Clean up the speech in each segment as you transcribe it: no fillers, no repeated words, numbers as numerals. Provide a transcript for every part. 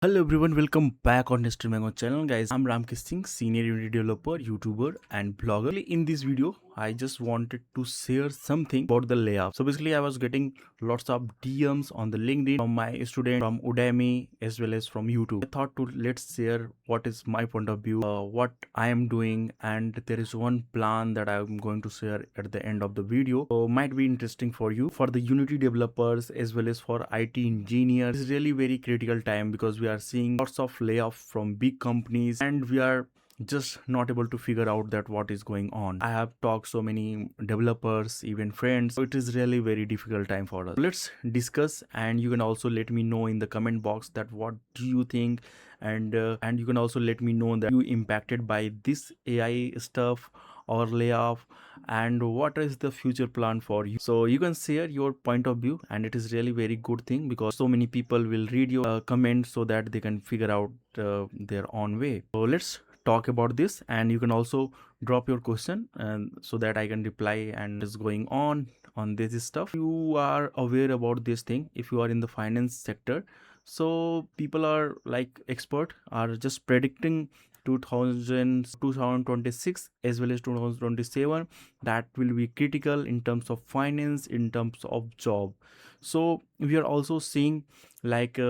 Hello everyone, welcome back on Mr. Mango channel guys. I'm Ramkesh Singh, senior Unity developer, YouTuber and blogger. In this video, I just wanted to share something about the layoff. So basically I was getting lots of DMs on the LinkedIn from my student from Udemy as well as from YouTube. I thought to let's share what is my point of view, what I am doing, and there is one plan that I'm going to share at the end of the video. So might be interesting for you, for the Unity developers as well as for IT engineers. It's really very critical time because we are seeing lots of layoff from big companies and we are just not able to figure out that what is going on. I have talked so many developers, even friends, so it is really very difficult time for us. Let's discuss, and you can also let me know in the comment box that what do you think, and you can also let me know that you impacted by this AI stuff or layoff, and what is the future plan for you. So you can share your point of view, and it is really very good thing because so many people will read your comment so that they can figure out their own way. So let's talk about this, and you can also drop your question and so that I can reply and is going on this stuff. You are aware about this thing if you are in the finance sector. So people are like expert are just predicting 2026 as well as 2027 that will be critical in terms of finance, in terms of job. So we are also seeing like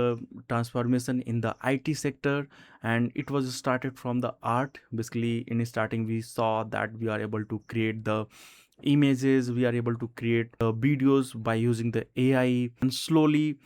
transformation in the IT sector, and it was started from the art. Basically in starting we saw that we are able to create the images, we are able to create videos by using the AI, and slowly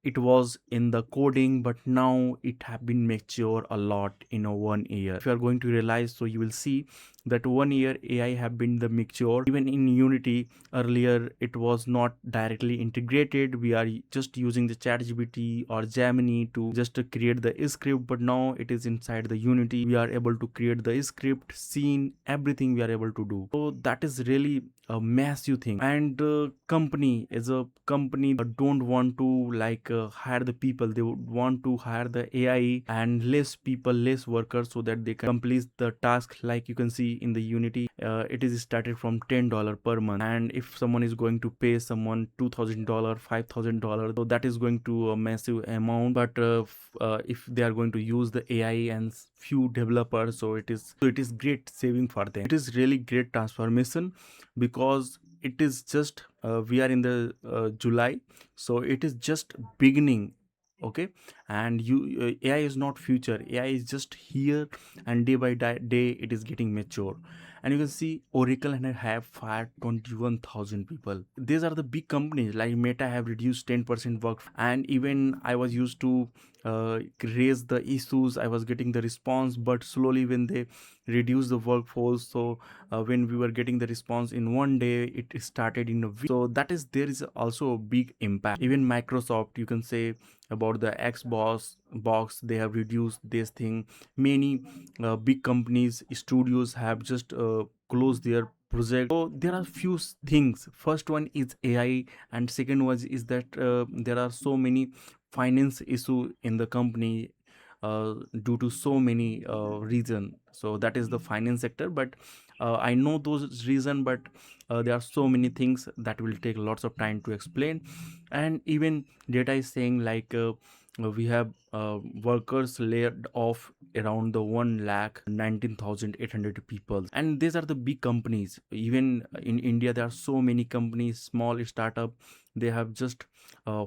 it was in the coding, but now it have been mature a lot in a 1 year. If you are going to realize, so you will see that 1 year AI have been the mature. Even in Unity earlier it was not directly integrated, we are just using the ChatGPT or Gemini to just create the script, but now it is inside the Unity. We are able to create the script, scene, everything we are able to do. So that is really a massive thing. And company as a company don't want to like hire the people, they would want to hire the AI and less people, less workers, so that they can complete the task. Like you can see in the Unity, it is started from $10 per month, and if someone is going to pay someone $2,000, $5,000, so that is going to a massive amount. But if they are going to use the AI and few developers, so it is great saving for them. It is really great transformation because it is just we are in the July, so it is just beginning. Okay, and AI is not future, AI is just here, and day by day it is getting mature. And you can see Oracle and have fired 21,000 people. These are the big companies. Like Meta have reduced 10% work, and even I was used to raise the issues, I was getting the response, but slowly when they reduce the workforce, so when we were getting the response in 1 day, it started in a week. So that is, there is also a big impact. Even Microsoft, you can say about the Xbox box, they have reduced this thing. Many big companies, studios have just closed their project. So there are few things. First one is AI, and second one is that there are so many finance issue in the company due to so many reason. So that is the finance sector, but I know those reason, but there are so many things that will take lots of time to explain. And even data is saying like we have workers laid off around the 1,19,800 people, and these are the big companies. Even in India there are so many companies, small startup, they have just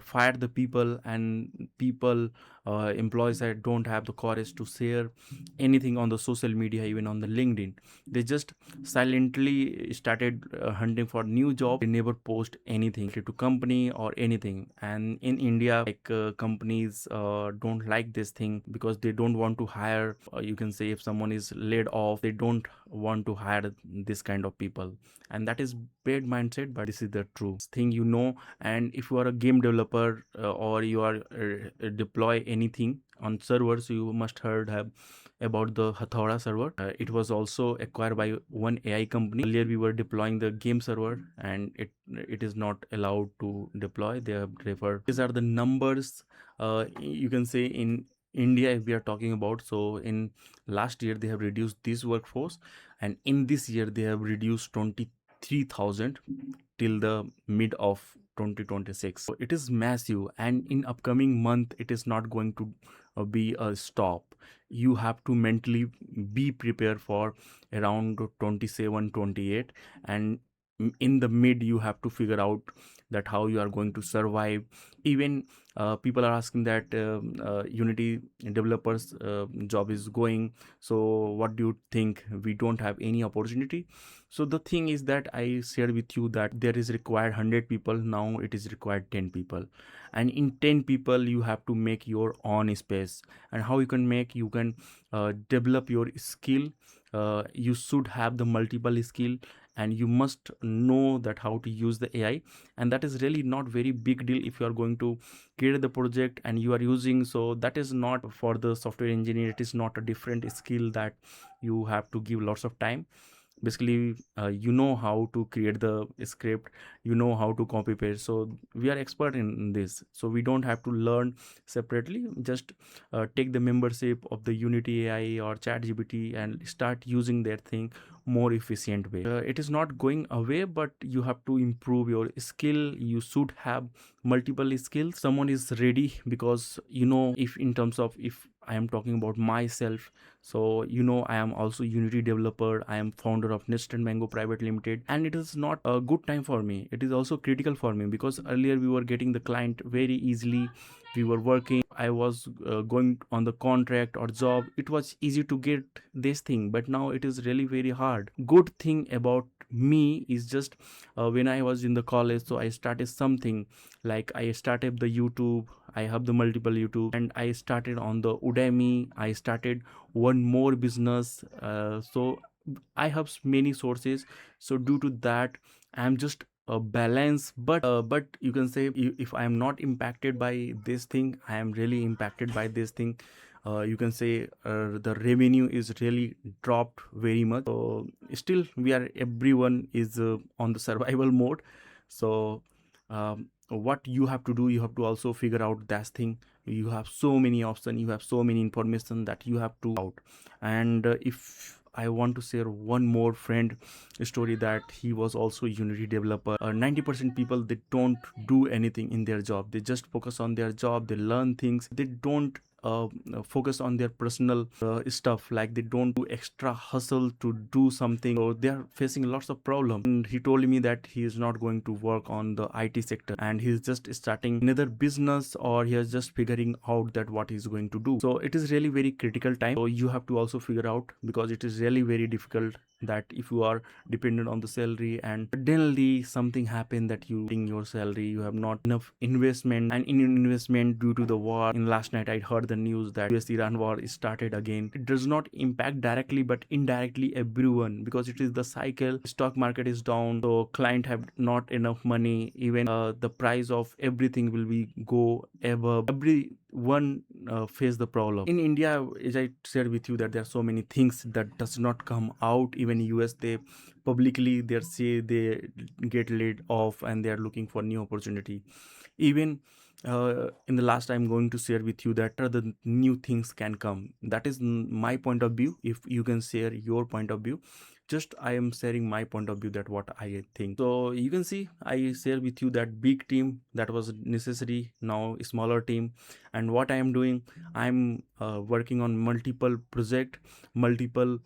fired the people, and people employees that don't have the courage to share anything on the social media, even on the LinkedIn. They just silently started hunting for new job. They never post anything related to company or anything. And in India, like companies don't like this thing because they don't want to hire, you can say if someone is laid off, they don't want to hire this kind of people. And that is bad mindset, but this is the true thing, you know. And if you are a game developer or you are deploy anything on servers, you must heard have about the Hathora server. It was also acquired by one AI company. Earlier we were deploying the game server, and it is not allowed to deploy. They have referred. These are the numbers. You can say in India, if we are talking about, so in last year they have reduced this workforce, and in this year they have reduced 23,000 till the mid of 2026. So it is massive, and in upcoming month it is not going to be a stop. You have to mentally be prepared for around 27, 28, and in the mid you have to figure out that how you are going to survive. Even people are asking that Unity developers job is going, so what do you think, we don't have any opportunity? So the thing is that I shared with you that there is required 100 people, now it is required 10 people, and in 10 people you have to make your own space. And how you can make, you can develop your skill. You should have the multiple skill, and you must know that how to use the AI. And that is really not very big deal if you are going to create the project and you are using. So that is not for the software engineer, it is not a different skill that you have to give lots of time. Basically you know how to create the script, you know how to copy paste, so we are expert in this, so we don't have to learn separately. Just take the membership of the Unity AI or ChatGPT and start using that thing more efficient way. It is not going away, but you have to improve your skill. You should have multiple skills. Someone is ready, because if in terms of, if I am talking about myself, so I am also Unity developer, I am founder of Nest and Mango Private Limited, and it is not a good time for me, it is also critical for me, because earlier we were getting the client very easily. We were working, I was going on the contract or job, it was easy to get this thing, but now it is really very hard. Good thing about me is just when I was in the college, so I started something, like I started the YouTube, I have the multiple YouTube, and I started on the Udemy, I started one more business. So I have many sources, so due to that I'm just a balance. But you can say, if I am not impacted by this thing, I am really impacted by this thing. You can say the revenue is really dropped very much, so still we are, everyone is on the survival mode. So what you have to do, you have to also figure out that thing. You have so many options, you have so many information that you have to out. And if I want to share one more friend story, that he was also Unity developer. 90% people, they don't do anything in their job, they just focus on their job, they learn things, they don't focus on their personal stuff, like they don't do extra hustle to do something, so they are facing lots of problems. And he told me that he is not going to work on the IT sector, and he's just starting another business, or he is just figuring out that what he's going to do. So it is really very critical time, so you have to also figure out, because it is really very difficult, that if you are dependent on the salary and suddenly something happened that you in your salary, you have not enough investment, and in investment due to the war. In last night I heard the news that US Iran war is started again. It does not impact directly, but indirectly everyone, because it is the cycle. Stock market is down, so client have not enough money, even the price of everything will be go above. Everyone face the problem. In India, as I shared with you, that there are so many things that does not come out. Even US, they publicly they say they get laid off and they are looking for new opportunity. Even in the last, I'm going to share with you that the new things can come. That is my point of view. If you can share your point of view, just I am sharing my point of view, that what I think. So you can see I share with you that big team that was necessary, now smaller team. And what I am doing, I'm working on multiple project, multiple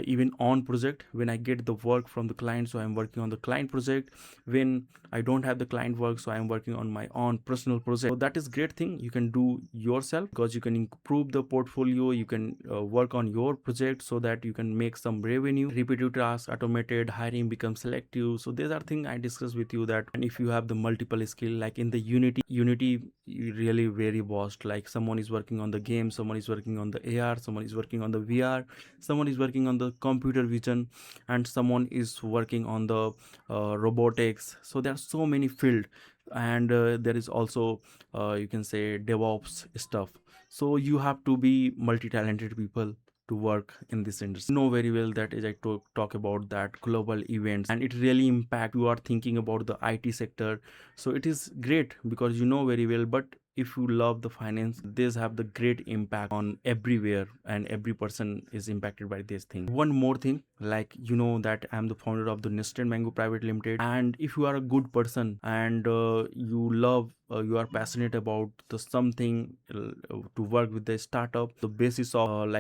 even on project. When I get the work from the client, so I'm working on the client project. When I don't have the client work, so I'm working on my own personal project. So that is great thing you can do yourself, because you can improve the portfolio, you can work on your project, so that you can make some revenue. Repetitive tasks automated, hiring becomes selective. So these are things I discussed with you, that and if you have the multiple skill, like in the Unity really very vast, like someone is working on the game, someone is working on the AR, someone is working on the VR, someone is working on the computer vision, and someone is working on the robotics. So there are so many field. And there is also you can say DevOps stuff. So you have to be multi-talented people to work in this industry. You know very well that as I talk about that global events, and it really impact, you are thinking about the IT sector. So it is great, because you know very well. But if you love the finance, this have the great impact on everywhere, and every person is impacted by this thing. One more thing, like that I'm the founder of the Nested Mango Private Limited. And if you are a good person and you are passionate about the something to work with the startup, the basis of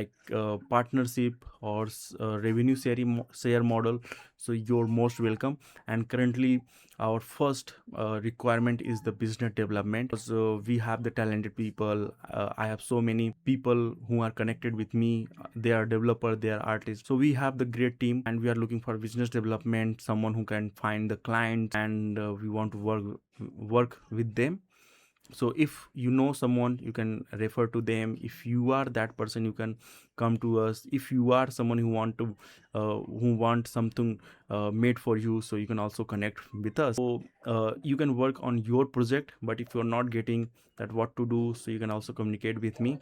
partnership or revenue share model, so you're most welcome. And currently our first requirement is the business development. So we have the talented people. I have so many people who are connected with me. They are developer, they are artists, so we have the great team, and we are looking for business development, someone who can find the clients, and we want to work with them. So if you know someone, you can refer to them. If you are that person, you can come to us. If you are someone who want something made for you, so you can also connect with us. So you can work on your project, but if you're not getting that what to do, so you can also communicate with me,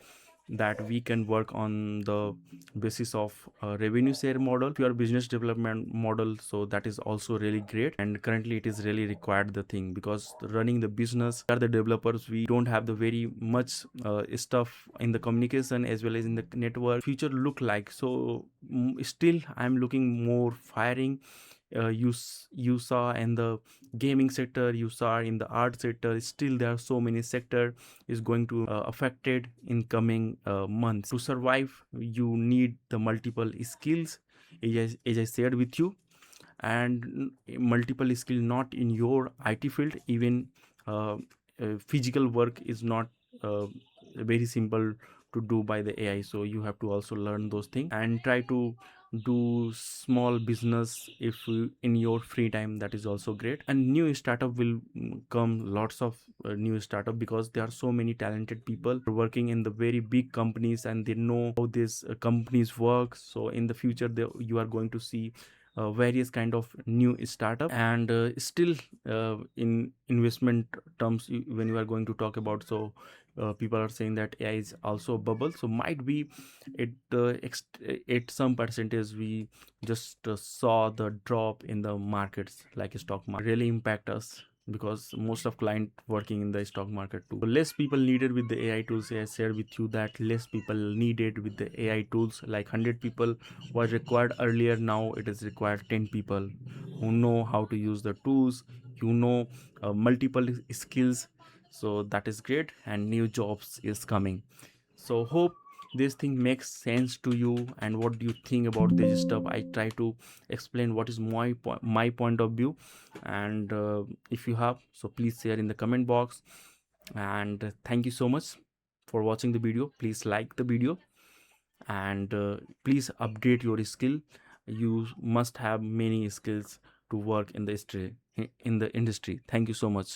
that we can work on the basis of revenue share model. If your business development model, so that is also really great, and currently it is really required the thing, because running the business, we are the developers, we don't have the very much stuff in the communication as well as in the network future look like. So still I'm looking more firing. You saw in the gaming sector, you saw in the art sector, still there are so many sector is going to affected in coming months. To survive, you need the multiple skills, as I said with you. And multiple skill not in your IT field, even physical work is not very simple to do by the AI, so you have to also learn those things and try to do small business if you, in your free time, that is also great. And new startup will come, lots of new startup, because there are so many talented people working in the very big companies and they know how these companies work. So in the future you are going to see various kind of new startup. And still in investment terms, when you are going to talk about, so people are saying that AI is also a bubble, so might be it at some percentage we just saw the drop in the markets, like stock market really impact us, because most of client working in the stock market too. So less people needed with the AI tools. I shared with you that less people needed with the AI tools, like 100 people was required earlier, now it is required 10 people who know how to use the tools, multiple skills. So that is great, and new jobs is coming. So hope this thing makes sense to you, and what do you think about this stuff. I try to explain what is my point of view. And if you have, so please share in the comment box. And thank you so much for watching the video. Please like the video, and please update your skill. You must have many skills to work in the industry. Thank you so much.